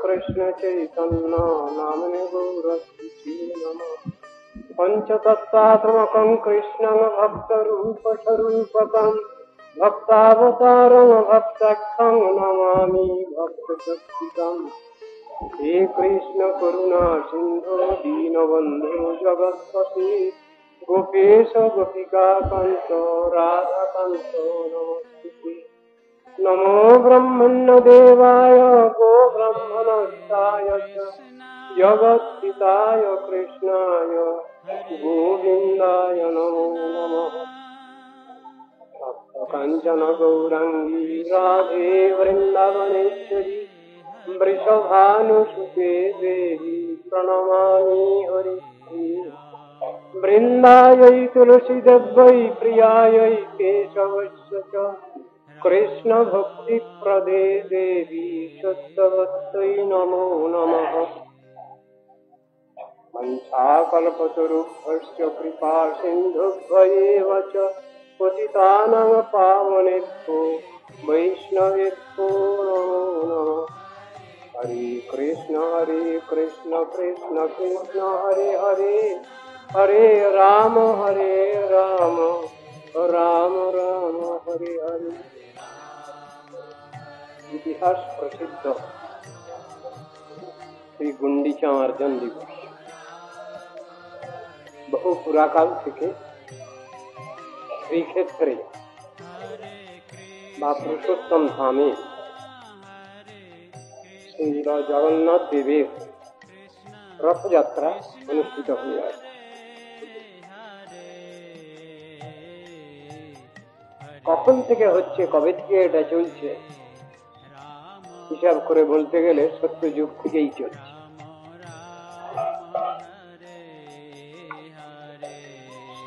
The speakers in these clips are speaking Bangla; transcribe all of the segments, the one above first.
कृष्ण चैतन्य नामिने गौरस्ते नमः। पंचतत्त्वात्मकं कृष्णं भक्तरूपस्वरूपकं भक्तावतारं भक्ताख्यं नमामि भक्तशक्तिकम्। हे कृष्ण करुणा सिंधु दीनबंधु जगत्पते गोपेश गोपिका कांत राधा कांत नमस्ते। नमो ब्रह्मण्य देवाय गो ब्रह्मणस्ताय जगत्पिताय कृष्णाय गोविंदाय नमो नमः। कांचन गौरांगी राधे वृंदावनेश्वरी वृषभानुसुते देवी प्रणमामि हरिप्रिये। वृंदायै तुलसीदेव्यै प्रियायै केशवस्य च कृष्ण भक्ति प्रदे देवी शुद्धवत्यै नमो नमः। वंशाकल्पतरुभ्यश्च कृपा सिन्धुभ्यैव च पतितानां पावनेभ्यो वैष्णवेभ्यो नमो नमः। हरे कृष्ण कृष्ण कृष्ण हरे हरे हरे राम राम राम हरे हरे। इतिहास प्रसिद्ध श्री गुंडीचा अर्जन दिवस বহু পুরাকাল থেকে শ্রীক্ষেত্রে বা পুরুষোত্তম ধামে শ্রী জগন্নাথ দেবের রথযাত্রা অনুষ্ঠিত হয়ে আছে। কখন থেকে হচ্ছে, কবে থেকে এটা চলছে হিসাব করে বলতে গেলে সত্য যুগ থেকেই চলছে।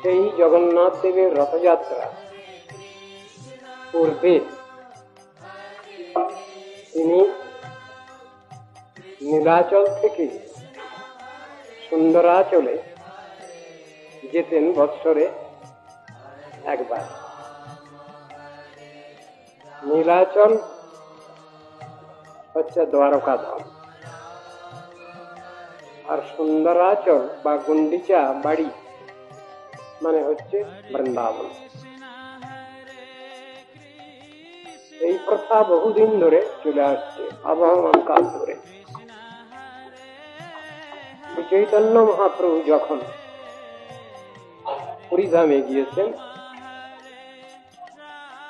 সেই জগন্নাথ দেবের রথযাত্রা পূর্বে তিনি নীলাচল থেকে সুন্দরাচলে যেতেন বৎসরে একবার। নীলাচল হচ্ছে দ্বারকা ধাম, আর সুন্দরাচল বা গুন্ডিচা বাড়ি মানে হচ্ছে বৃন্দাবন। এই প্রথা বহুদিন ধরে চলে আসছে, আবহমান কাল ধরে। চৈতন্য মহাপ্রভু যখন পুরীধামে গিয়েছেন,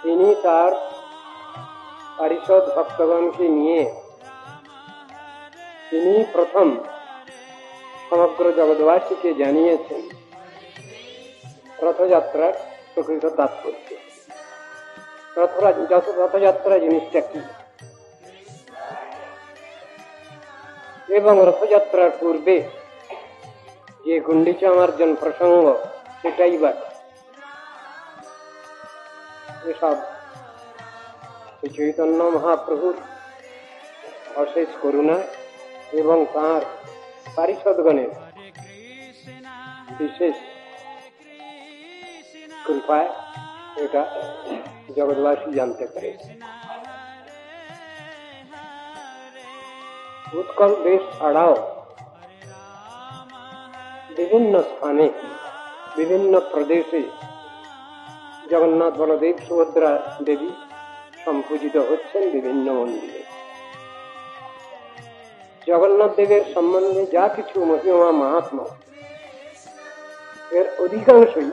তিনি তার পারিষদ ভক্তগণকে নিয়ে তিনি প্রথম সমগ্র জগৎবাসীকে জানিয়েছেন রথযাত্রার প্রকৃত তাৎপর্য। রথযাত্রা জিনিসটা কি, এবং রথযাত্রার পূর্বে যে গুন্ডিচা মার্জন প্রসঙ্গ সেটাই বা এসব চৈতন্য মহাপ্রভুর অশেষ করুণা এবং তাঁর পারিষদগণের বিশেষ কৃপায় এটা জগৎবাসী জানতে পারে। উৎকল দেশ ছাড়াও বিভিন্ন স্থানে বিভিন্ন প্রদেশে জগন্নাথ বলদেব সুভদ্রা দেবী সম্পূজিত হচ্ছেন বিভিন্ন মন্দিরে। জগন্নাথ দেবের সম্বন্ধে যা কিছু মহিমা মাহাত্ম্য, এর অধিকাংশই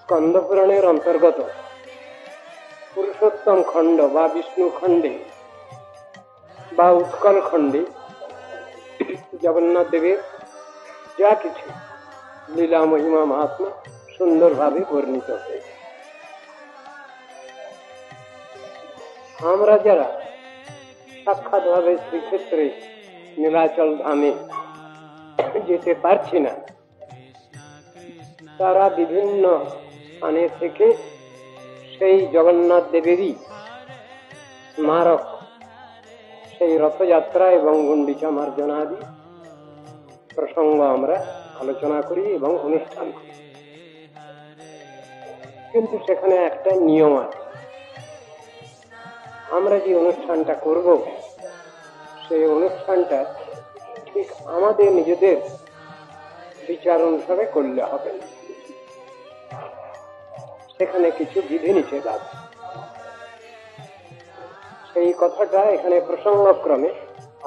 স্কন্দ পুরাণের অন্তর্গত পুরুষোত্তম খণ্ড বা বিষ্ণু খণ্ডে বা উৎকল খণ্ডে জগন্নাথ দেবের যা কিছু লীলা মহিমা মাহাত্ম্য সুন্দরভাবে বর্ণিত হয়েছে। আমরা যারা সাক্ষাৎ ভাবে শ্রীক্ষেত্রে নীলাচল ধামে যেতে পারছি না, তারা বিভিন্ন স্থানে থেকে সেই জগন্নাথ দেবেরই স্মারক, সেই রথযাত্রা এবং গুন্ডিচা মার্জনাদি প্রসঙ্গ আমরা আলোচনা করি এবং অনুষ্ঠান করি। কিন্তু সেখানে একটা নিয়ম আছে। আমরা যে অনুষ্ঠানটা করব সেই অনুষ্ঠানটা ঠিক আমাদের নিজেদের বিচার অনুসারে করলে হবে, সেখানে কিছু বিধিনিষেধ আছে। সেই কথাটা এখানে প্রসঙ্গক্রমে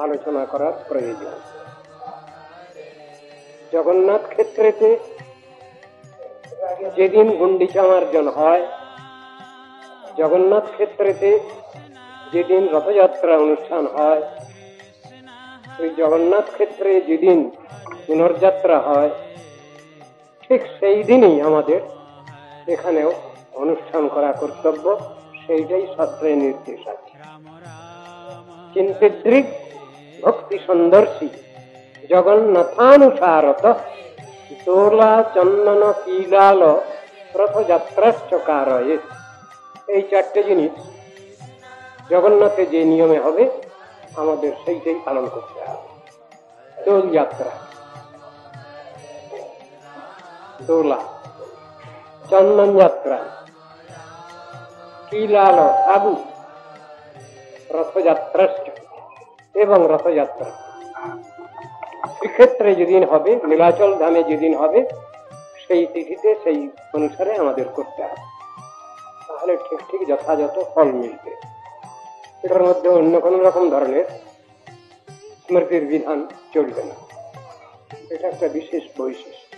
আলোচনা করার প্রয়োজন। জগন্নাথ ক্ষেত্রেতে যেদিন গুন্ডিচা মার্জন হয়, জগন্নাথ ক্ষেত্রেতে যেদিন রথযাত্রা অনুষ্ঠান হয়, ওই জগন্নাথ ক্ষেত্রে যেদিন পুনর্যাত্রা হয়, ঠিক সেই দিনই আমাদের এখানেও অনুষ্ঠান করা কর্তব্য। সেইটাই শাস্ত্রে নির্দেশ আছে। চিন্তিদ্রিক ভক্তি সন্দর্শী জগন্নাথানুসারত দোলা চন্দন কিলাল রথযাত্রাশ্চকারয়ে। এই চারটে জিনিস জগন্নাথে যে নিয়মে হবে আমাদের সেইটাই পালন করতে হবে। দোল যাত্রা, দোলা, চন্দন যাত্রা, কিলাল সাধু, রথযাত্রা এবং রথযাত্রা শ্রীক্ষেত্রে যেদিন হবে, নীলাচল ধামে যেদিন হবে, সেই তিথিতে সেই অনুসারে আমাদের করতে হবে। তাহলে ঠিক ঠিক যথাযথ ফল মিলবে। এটার মধ্যে অন্য কোন রকম ধরনের স্মৃতির বিধান চলবে না। এটা একটা বিশেষ বৈশিষ্ট্য।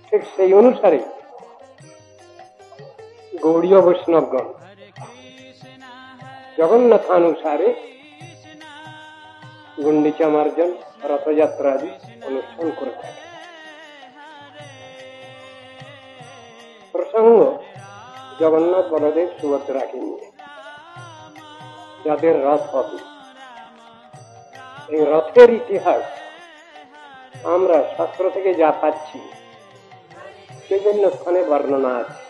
ঠিক সেই অনুসারে গৌড়ীয় বৈষ্ণবগণ জগন্নাথানুসারে গুন্ডিচা মার্জন, রথযাত্রা আদি অনুষ্ঠান করে থাকে। প্রসঙ্গ জগন্নাথ বলদেব সুভদ্রাকে নিয়ে, যাদের রথ হবে। এই রথের ইতিহাস আমরা শাস্ত্র থেকে যা পাচ্ছি বিভিন্ন স্থানে বর্ণনা আছে।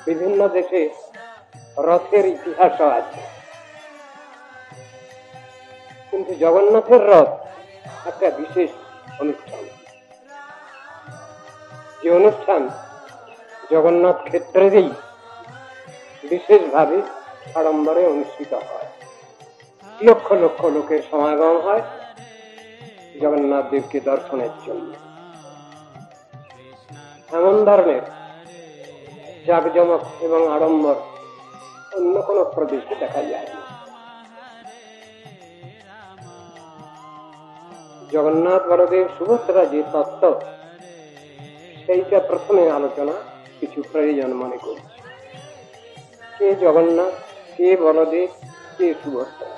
বিভিন্ন দেশে রথের ইতিহাসও আছে, কিন্তু জগন্নাথের রথ একটা বিশেষ অনুষ্ঠান। যে অনুষ্ঠান জগন্নাথ ক্ষেত্রেই বিশেষভাবে আড়ম্বরে অনুষ্ঠিত হয়। লক্ষ লক্ষ লোকের সমাগম হয় জগন্নাথ দেবকে দর্শনের জন্য। এমন ধরনের জাঁকজমক এবং আড়ম্বর অন্য কোন প্রদেশে দেখা যায় না। জগন্নাথ বলদেব সুভদ্রা যে তত্ত্ব, সেইটা প্রথমে আলোচনা কিছু প্রয়োজন মনে করছি। কে জগন্নাথ, কে বলদেব, কে সুভদ্রা?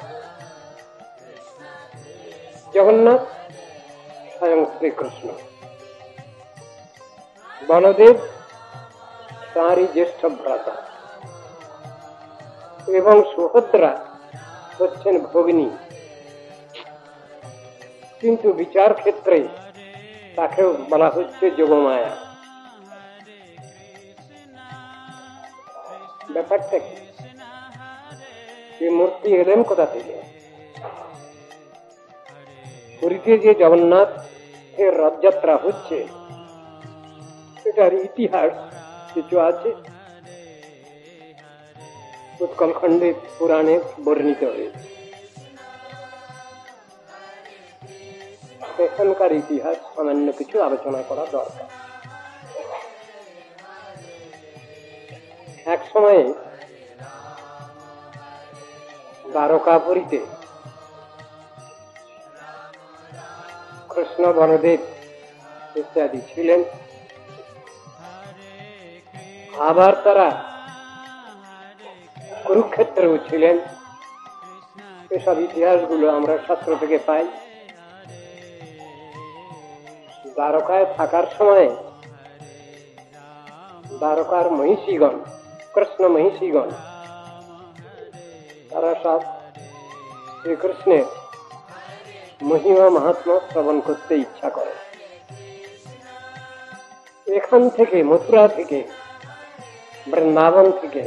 জগন্নাথ স্বয়ং শ্রীকৃষ্ণ, বলদেব তাঁরই জ্যেষ্ঠ ভ্রাতা, এবং সুভদ্রা হচ্ছেন ভগিনী। কিন্তু বিচার ক্ষেত্রে তাকেও বলা হচ্ছে যোগমায়া। ব্যাপারটা কি? এই মূর্তি এলেন কোথা থেকে? পুরীতে যে জগন্নাথের রথযাত্রা হচ্ছে, এটার ইতিহাস কিছু আছে, উৎকলখণ্ডে পুরাণে বর্ণিত হয়েছে। এখানকার ইতিহাস সামান্য কিছু আলোচনা করা দরকার। এক সময়ে দ্বারকাপুরীতে কৃষ্ণ, বলদেব ইত্যাদি ছিলেন। আবার তারা কুরুক্ষেত্রেও ছিলেন। এসব ইতিহাসগুলো আমরা শাস্ত্র থেকে পাই। দ্বারকায় থাকার সময় দ্বারকার মহিষীগণ, কৃষ্ণ মহিষীগণ, তারা সব শ্রীকৃষ্ণের মহিমা মাহাত্ম্য শ্রবণ করতে ইচ্ছা করে। এখান থেকে, মথুরা থেকে, বৃন্দাবন থেকে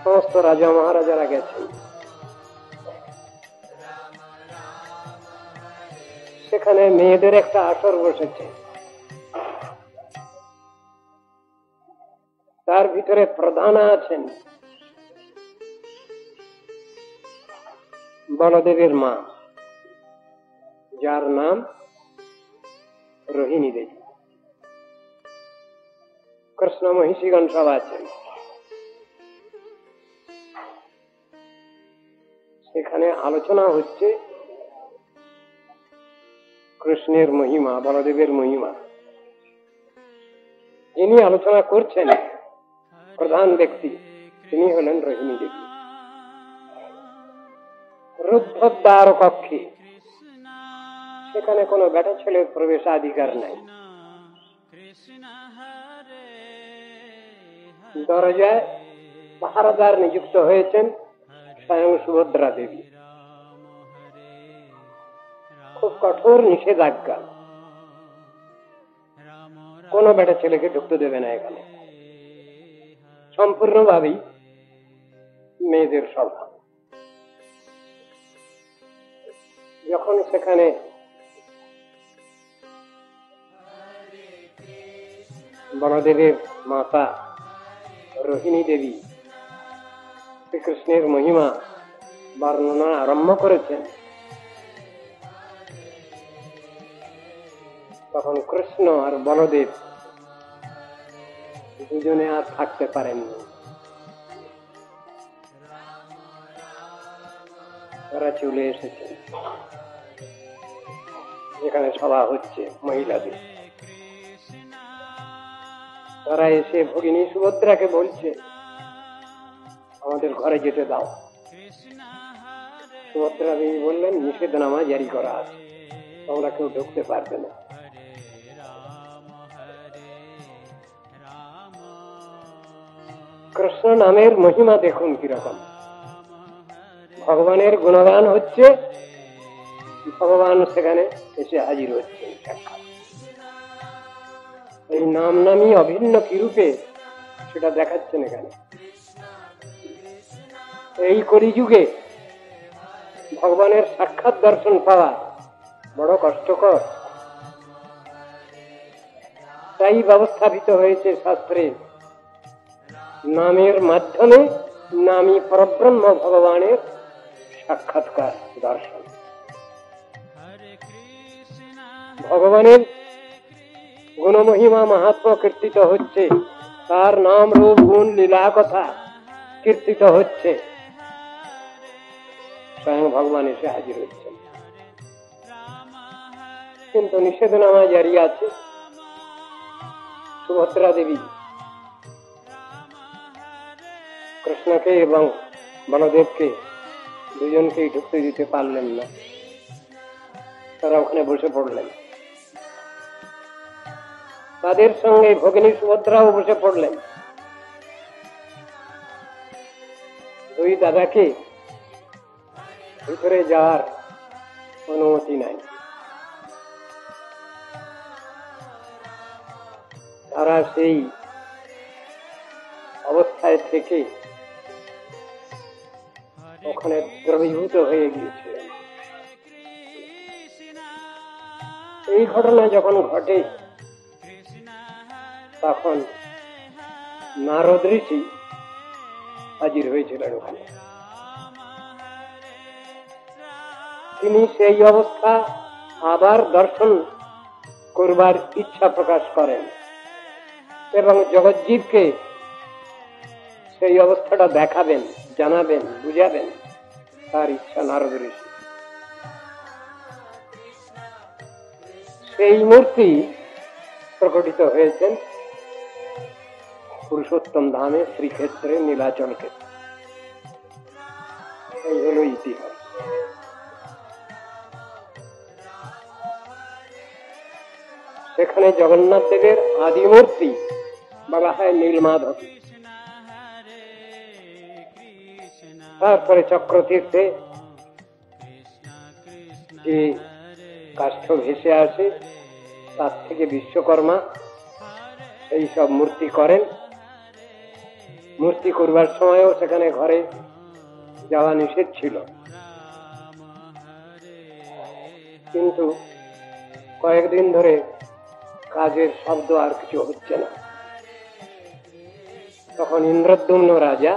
সমস্ত রাজা মহারাজারা গেছেন। সেখানে মেয়েদের একটা আসর বসেছে। তার ভিতরে ভিতরে প্রধান আছেন বলদেবের মা, যার নাম রোহিণী দেবী। কৃষ্ণ মহিষীগণ সব আছেন। সেখানে আলোচনা হচ্ছে কৃষ্ণের মহিমা, বলদেবের মহিমা। যিনি আলোচনা করছেন প্রধান ব্যক্তি, তিনি হলেন রোহিণী দেবী। রুদ্ধদ্বার কক্ষে, সেখানে কোনো বেটা ছেলের প্রবেশাধিকার নাই। দরজায় পাহারাদার নিযুক্ত হয়েছেন স্বয়ং সুভদ্রা দেবী। খুব কঠোর নিষেধাজ্ঞা, কোন বেটা ছেলেকে ঢুকতে দেবে না এখানে। সম্পূর্ণভাবেই মেয়েদের স্বভাব। যখন সেখানে বলদেবের মাতা রোহিণী দেবী শ্রীকৃষ্ণের মহিমা বর্ণনা আরম্ভ করেছেন, তখন কৃষ্ণ আর বলদেব দুজনে আর থাকতে পারেননি। তারা চলে এসেছেন যেখানে সভা হচ্ছে মহিলাদের। তারা এসে ভগিনী সুভদ্রাকে বলছে, আমাদের ঘরে যেতে দাও। সুভদ্রা দেবী বললেন, নিষেধনামা জারি করা আছে, তোমরা কেউ ঢুকতে পারবে না। কৃষ্ণ নামের মহিমা দেখুন কিরকম। ভগবানের গুণগান হচ্ছে, ভগবান সেখানে এসে হাজির হচ্ছে। এই নাম নামই অভিন্ন কি রূপে সেটা দেখাচ্ছেন এখানে। এই কলিযুগে ভগবানের সাক্ষাৎ দর্শন পাওয়া বড় কষ্টকর। তাই ব্যবস্থাপিত হয়েছে শাস্ত্রে, নামের মাধ্যমে নামী পরব্রহ্ম ভগবানের সাক্ষাৎকার দর্শন। ভগবানের গুণমহিমা মাহাত্ম্য কীর্তিত হচ্ছে, তার নাম রূপ গুণ লীলা কথা কীর্তিত হচ্ছে। স্বয়ং ভগবান এসে হাজির হচ্ছেন, কিন্তু নিষেধনামা জারি আছে। সুভদ্রা দেবী কৃষ্ণকে এবং বলদেবকে দুজনকেই ঢুকতে দিতে পারলেন না। তারা ওখানে বসে পড়লেন। তাদের সঙ্গে ভগিনী সুভদ্রাও বসে পড়লেন। দুই দাদাকে ভিতরে যাওয়ার অনুমতি নাই। তারা সেই অবস্থায় থেকে ওখানে দ্রবীভূত হয়ে গিয়েছে। এই ঘটনা যখন ঘটে, তখন নারদ ঋষি হাজির হয়েছিলেন ওখানে। তিনি সেই অবস্থা আবার দর্শন করবার ইচ্ছা প্রকাশ করেন এবং জগজ্জীবকে সেই অবস্থাটা দেখাবেন, জানাবেন, বুঝাবেন, তার ইচ্ছা নারদ ঋষি। সেই মূর্তি প্রকটিত হয়েছেন পুরুষোত্তম ধামে, শ্রীক্ষেত্রে, নীলাচল ক্ষেত্রে। এই হল ইতিহাস। সেখানে জগন্নাথ দেবের আদি মূর্তি বলা হয় নীলমাধব। তারপরে চক্রতীর্থে যে কাষ্ঠ ভেসে আসে, তার থেকে বিশ্বকর্মা এই সব মূর্তি করেন। মূর্তি করবার সময়ও সেখানে ঘরে যাওয়া নিষেধ ছিল, কিন্তু কয়েকদিন ধরে কাজের শব্দ আর কিছু হচ্ছে না। তখন ইন্দ্রদ্যুম্ন রাজা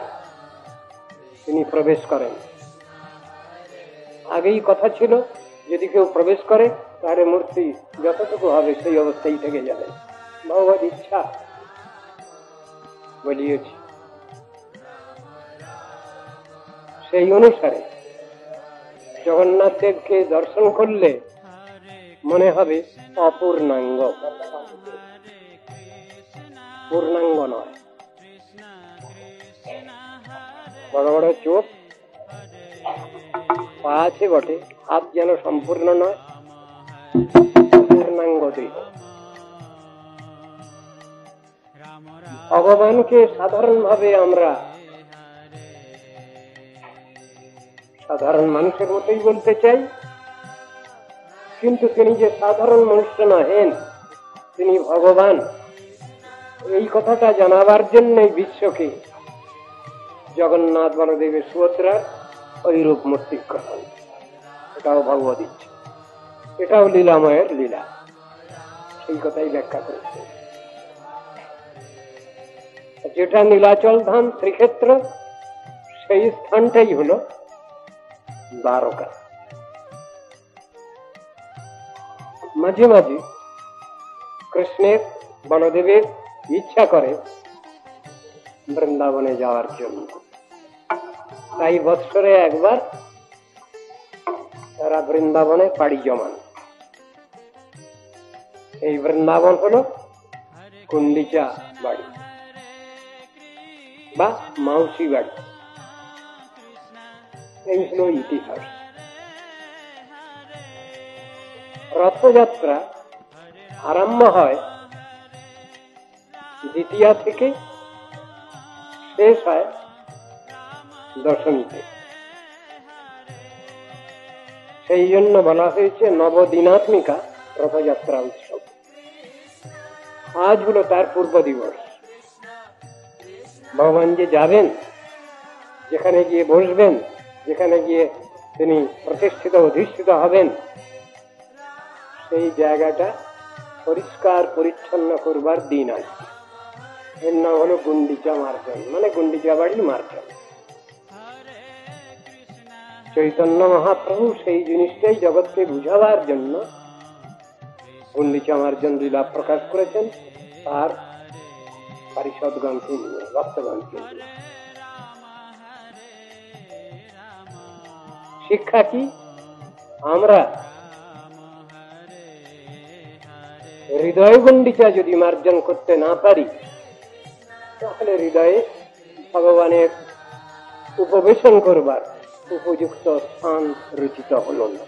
তিনি প্রবেশ করেন। আগেই কথা ছিল যদি কেউ প্রবেশ করে তাহলে মূর্তি যতটুকু হবে সেই অবস্থায় থেকে যাবে। ভগবত ইচ্ছা বলিয়েছি, সেই অনুসারে জগন্নাথ দেবকে দর্শন করলে মনে হবে অপূর্ণাঙ্গ, পূর্ণাঙ্গ নয়। বড় বড় চোখ, পা আছে বটে, হাত যেন সম্পূর্ণ নয়, পূর্ণাঙ্গ দেহ। ভগবানকে সাধারণভাবে আমরা সাধারণ মানুষের মতোই বলতে চাই, কিন্তু তিনি যে সাধারণ মনুষ্য নহেন, তিনি ভগবান, এই কথাটা জানাবার জন্যই বিশ্বকে জগন্নাথ বলদেবের সুভদ্রার ওই রূপ মূর্তি গ্রহণ। এটাও ভগবত ইচ্ছা, এটাও লীলাময়ের লীলা, সেই কথাই ব্যাখ্যা করেছে। যেটা নীলাচল ধাম শ্রীক্ষেত্র, সেই স্থানটাই হলো দ্বারকা। মাঝে মাঝে কৃষ্ণের বলদেবের ইচ্ছা করে বৃন্দাবনে যাওয়ার জন্য, তাই বৎসরে একবার তারা বৃন্দাবনে পাড়ি জমান। এই বৃন্দাবন হলো গুন্ডিচা বাড়ি বা মাউসি বাড়ি, এই হলো ইতিহাস। রথযাত্রা আরম্ভ হয় দ্বিতীয়া থেকে, শেষ হয় দশমীতে। সেই জন্য বলা হয়েছে নবদিনাত্মিকা রথযাত্রা উৎসব। আজ হলো তার পূর্ব দিবস। ভগবান যে যাবেন, যেখানে গিয়ে বসবেন, যেখানে গিয়ে তিনি প্রতিষ্ঠিত অধিষ্ঠিত হবেন, সেই জায়গাটা পরিষ্কার পরিচ্ছন্ন করবার দিন আছে। এর নাম হলো গুন্ডিচা মার্জন, মানে গুন্ডিচা বাড়ি মার্জন। চৈতন্য মহাপ্রভু সেই জিনিসটাই জগৎকে বুঝাবার জন্য গুন্ডিচা মার্জন লীলা প্রকাশ করেছেন, তার পারিষদগণকে নিয়ে, ভক্তগণকে নিয়ে। শিক্ষা কি? আমরা হৃদয় গুন্ডিচা যদি মার্জন করতে না পারি, তাহলে হৃদয়ে ভগবানের উপবেশন করবার উপযুক্ত স্থান রচিত হল না।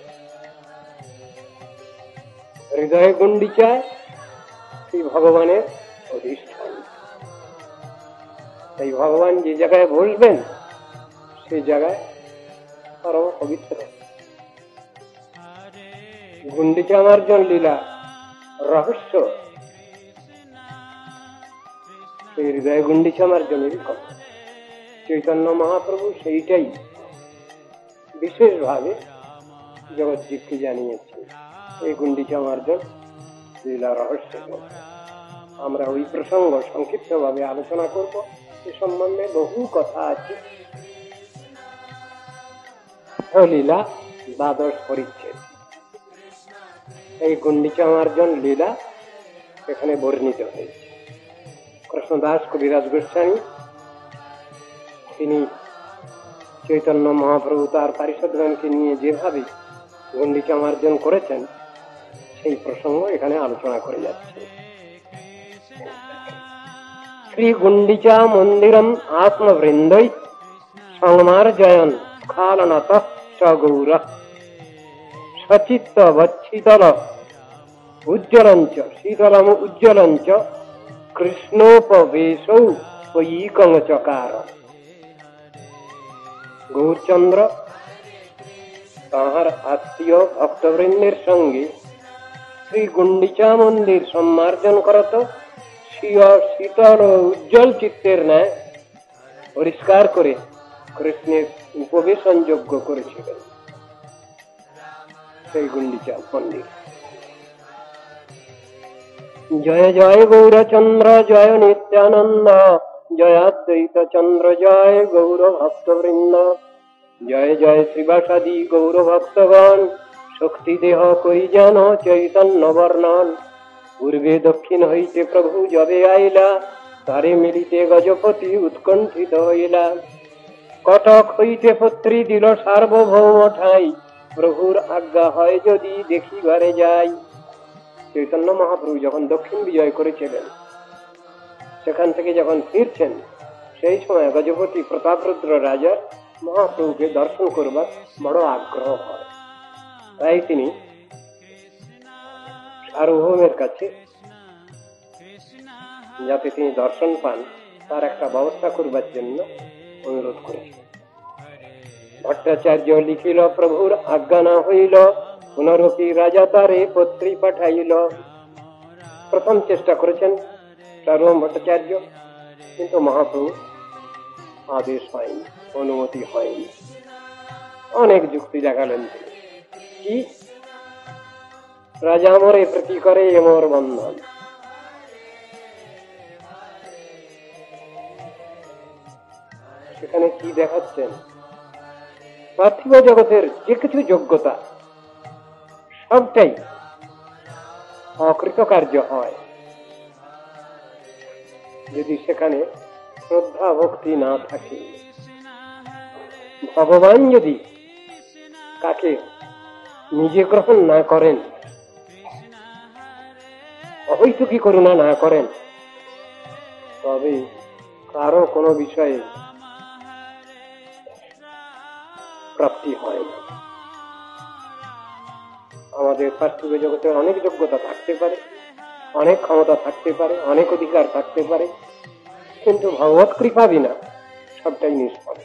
হৃদয় গুন্ডিচায় সেই ভগবানের অধিষ্ঠান। তাই ভগবান যে জায়গায় বসবেন সেই জায়গায় পরম পবিত্র। গুন্ডিচা মার্জন লীলা রহস্য সেই হৃদয় গুন্ডিচা মার্জনেরই কথা। চৈতন্য মহাপ্রভু সেইটাই বিশেষভাবে জগৎজীবকে জানিয়েছে, এই গুন্ডিচা মার্জন লীলা রহস্য। আমরা ওই প্রসঙ্গ সংক্ষিপ্ত ভাবে আলোচনা করব। এ সম্বন্ধে বহু কথা আছে। লীলা দ্বাদশ পরিচ্ছেদ, এই গুন্ডিচা মার্জন লীলা এখানে বর্ণিত হয়েছে। কৃষ্ণদাস কবিরাজ গোস্বামী তিনি চৈতন্য মহাপ্রভু তার পারিষদগণকে নিয়ে যেভাবে গুন্ডিচা মার্জন করেছেন, সেই প্রসঙ্গ এখানে আলোচনা করে যাচ্ছে। শ্রী গুন্ডিচা মন্দিরম আত্মবৃন্দৈ সংমার্জয়ন স্খালনত চ গৌর সচিত্ত বচ্ছিতল উজ্জ্বলঞ্চ শীতলম উজ্জ্বলঞ্চ কৃষ্ণোপবেশৌ পয়িকং চকার। গৌরচন্দ্র তাহার আত্মীয় ভক্তবৃন্দের সঙ্গে শ্রী গুন্ডিচা মন্দির সম্মার্জন করত স্বীয় শীতল ও উজ্জ্বল চিত্তের ন্যায় পরিষ্কার করে কৃষ্ণের উপবেশন যোগ্য করেছিলেন সেই গুন্ডিচা মন্দির। জয় জয় গৌরচন্দ্র জয় নিত্যানন্দ জয়াদ্বৈত চন্দ্র জয় গৌর ভক্তবৃন্দ, জয় জয় শ্রীবাসাদি গৌর ভক্তগণ, শক্তি দেহ করি যেন চৈতন্য বর্ণন। পূর্বে দক্ষিণ হইতে প্রভু যবে আইলা, তারে মিলিতে গজপতি উৎকণ্ঠিত হইলা। কটক হইতে পত্রী দিল সার্বভৌম ঠাই, প্রভুর আজ্ঞা হয় যদি দেখিবারে যাই। চৈতন্য মহাপ্রভু যখন দক্ষিণ বিজয় করেছিলেন, সেখান থেকে যখন ফিরছেন, সেই সময় গজপতি প্রতাপরুদ্র রাজার মহাপ্রভুকে দর্শন করবার বড় আগ্রহ হয়। তাই তিনি সার্বভৌমের কাছে যাতে তিনি দর্শন পান তার একটা ব্যবস্থা করবার জন্য অনুরোধ করেছেন। ভট্টাচার্য লিখিল প্রভুর আজ্ঞা না হইল, পুনরপি রাজা তারে পত্রী পাঠাইল। প্রথম চেষ্টা করেছেন সার্বভৌম ভট্টাচার্য, কিন্তু মহাপ্রভু আদেশ হয়নি, অনুমতি হয়নি। অনেক যুক্তি দেখালেন তিনি। কি? রাজা মরে প্রতি করে এমর বন্ধন। সেখানে কি দেখাচ্ছেন? পার্থিব জগতের যে কিছু যোগ্যতা সবটাই অকৃতকার্য হয় যদি সেখানে শ্রদ্ধা ভক্তি না থাকে। ভগবান যদি কাকে নিজে গ্রহণ না করেন, অহৈতুকী করুণা না করেন, তবে কারো কোনো বিষয়ে প্রাপ্তি হয় না। আমাদের পার্থিব জগতে অনেক যোগ্যতা থাকতে পারে, অনেক ক্ষমতা থাকতে পারে, অনেক অধিকার থাকতে পারে, কিন্তু ভগবত কৃপা বিনা সবটাই নিষ্ফল।